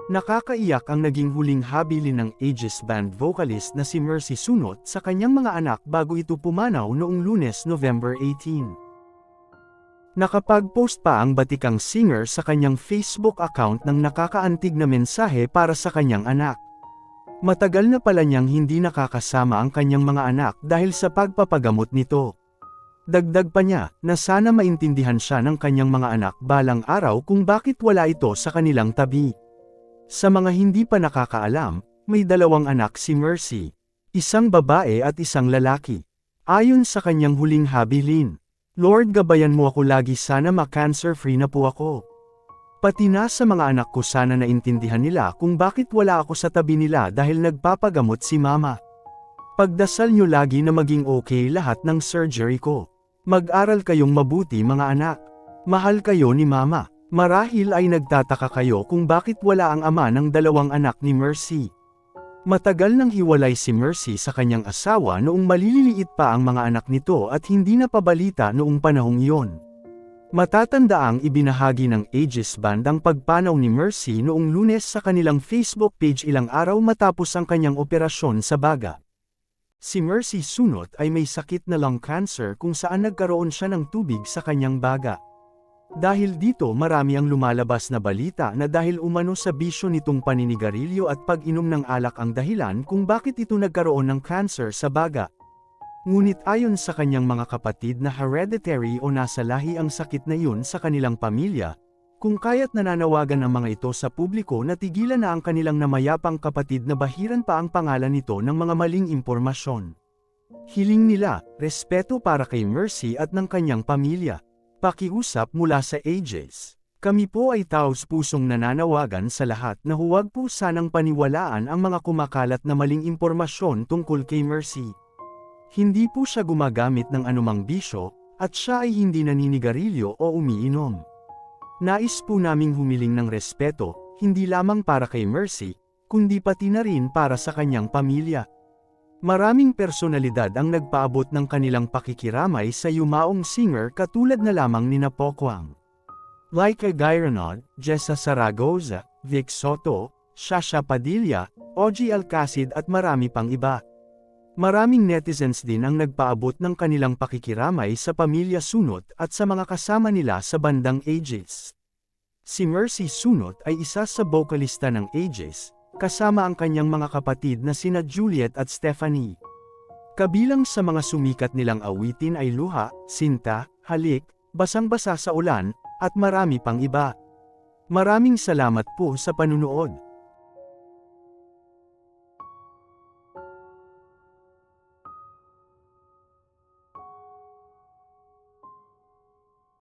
Nakakaiyak ang naging huling habilin ng Aegis Band vocalist na si Mercy Sunot sa kanyang mga anak bago ito pumanaw noong Lunes, November 18. Nakapag-post pa ang batikang singer sa kanyang Facebook account ng nakakaantig na mensahe para sa kanyang anak. Matagal na pala niyang hindi nakakasama ang kanyang mga anak dahil sa pagpapagamot nito. Dagdag pa niya na sana maintindihan siya ng kanyang mga anak balang araw kung bakit wala ito sa kanilang tabi. Sa mga hindi pa nakakaalam, may dalawang anak si Mercy, isang babae at isang lalaki. Ayon sa kanyang huling habilin, "Lord, gabayan mo ako lagi, sana ma-cancer-free na po ako. Pati na sa mga anak ko, sana naintindihan nila kung bakit wala ako sa tabi nila dahil nagpapagamot si mama. Pagdasal niyo lagi na maging okay lahat ng surgery ko. Mag-aral kayong mabuti mga anak. Mahal kayo ni mama." Marahil ay nagtataka kayo kung bakit wala ang ama ng dalawang anak ni Mercy. Matagal nang hiwalay si Mercy sa kanyang asawa noong maliliit pa ang mga anak nito at hindi na pabalita noong panahong iyon. Matatandaang ibinahagi ng Aegis Band ang pagpanaw ni Mercy noong Lunes sa kanilang Facebook page ilang araw matapos ang kanyang operasyon sa baga. Si Mercy Sunot ay may sakit na lung cancer kung saan nagkaroon siya ng tubig sa kanyang baga. Dahil dito marami ang lumalabas na balita na dahil umano sa bisyo nitong paninigarilyo at pag-inom ng alak ang dahilan kung bakit ito nagkaroon ng cancer sa baga. Ngunit ayon sa kanyang mga kapatid na hereditary o nasa lahi ang sakit na yun sa kanilang pamilya, kung kaya't nananawagan ang mga ito sa publiko na tigilan na ang kanilang namayapang kapatid na bahiran pa ang pangalan nito ng mga maling impormasyon. Hiling nila, respeto para kay Mercy at ng kanyang pamilya. Pakiusap mula sa Aegis. Kami po ay taos-pusong nananawagan sa lahat na huwag po sanang paniwalaan ang mga kumakalat na maling impormasyon tungkol kay Mercy. Hindi po siya gumagamit ng anumang bisyo, at siya ay hindi naninigarilyo o umiinom. Nais po naming humiling ng respeto, hindi lamang para kay Mercy, kundi pati na rin para sa kanyang pamilya. Maraming personalidad ang nagpaabot ng kanilang pakikiramay sa yumaong singer katulad na lamang nina Pokwang, Laika Gairanod, Jessa Saragoza, Vic Soto, Shasha Padilla, OG Alcacid at marami pang iba. Maraming netizens din ang nagpaabot ng kanilang pakikiramay sa pamilya Sunot at sa mga kasama nila sa bandang Aegis. Si Mercy Sunot ay isa sa bokalista ng Aegis, kasama ang kanyang mga kapatid na sina Juliet at Stephanie. Kabilang sa mga sumikat nilang awitin ay Luha, Sinta, Halik, Basang-basa sa ulan, at marami pang iba. Maraming salamat po sa panunood.